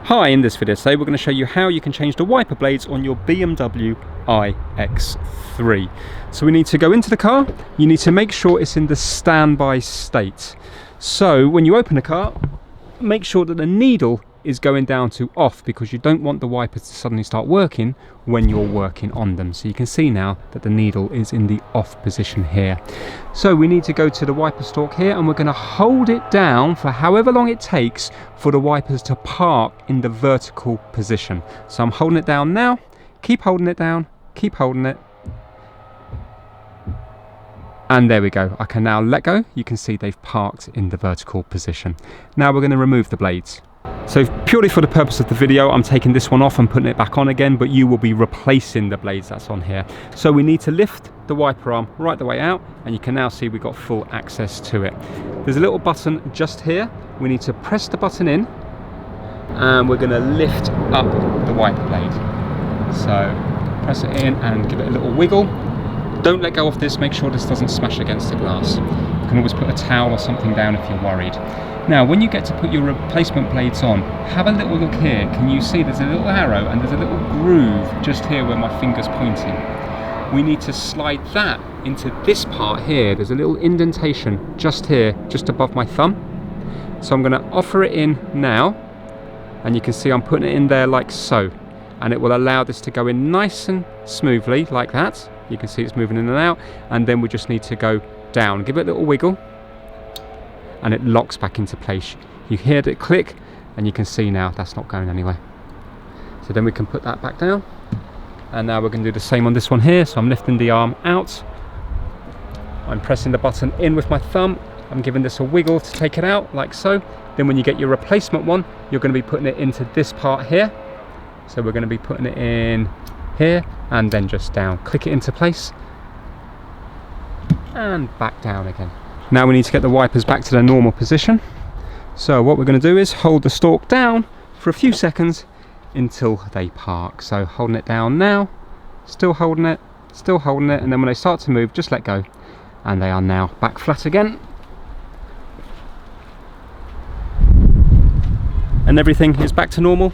Hi, in this video today we're going to show you how you can change the wiper blades on your BMW iX3. So we need to go into the car. You need to make sure it's in the standby state. So when you open the car, make sure that the needle is going down to off, because you don't want the wipers to suddenly start working when you're working on them. So you can see now that the needle is in the off position here. So we need to go to the wiper stalk here, and we're going to hold it down for however long it takes for the wipers to park in the vertical position. So I'm holding it down now, keep holding it down, keep holding it, and there we go. I can now let go. You can see they've parked in the vertical position. Now we're going to remove the blades. So purely for the purpose of the video, I'm taking this one off and putting it back on again, but you will be replacing the blades that's on here. So we need to lift the wiper arm right the way out, and you can now see we've got full access to it. There's a little button just here. We need to press the button in, and we're going to lift up the wiper blade. So press it in and give it a little wiggle. Don't let go of this, make sure this doesn't smash against the glass. You can always put a towel or something down if you're worried. Now when you get to put your replacement blades on, have a little look here. Can you see there's a little arrow and there's a little groove just here where my finger's pointing? We need to slide that into this part here. There's a little indentation just here, just above my thumb. So I'm going to offer it in now, and you can see I'm putting it in there like so, and it will allow this to go in nice and smoothly like that. You can see it's moving in and out, and then we just need to go down, give it a little wiggle, and it locks back into place. You hear it click, and you can see now that's not going anywhere. So then we can put that back down, and now we're going to do the same on this one here. So I'm lifting the arm out, I'm pressing the button in with my thumb, I'm giving this a wiggle to take it out like so. Then when you get your replacement one, you're going to be putting it into this part here. So we're going to be putting it in here and then just down, click it into place and back down again. Now we need to get the wipers back to their normal position. So what we're going to do is hold the stalk down for a few seconds until they park. So holding it down now, still holding it, and then when they start to move, just let go, and they are now back flat again. And everything is back to normal,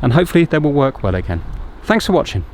and hopefully they will work well again. Thanks for watching.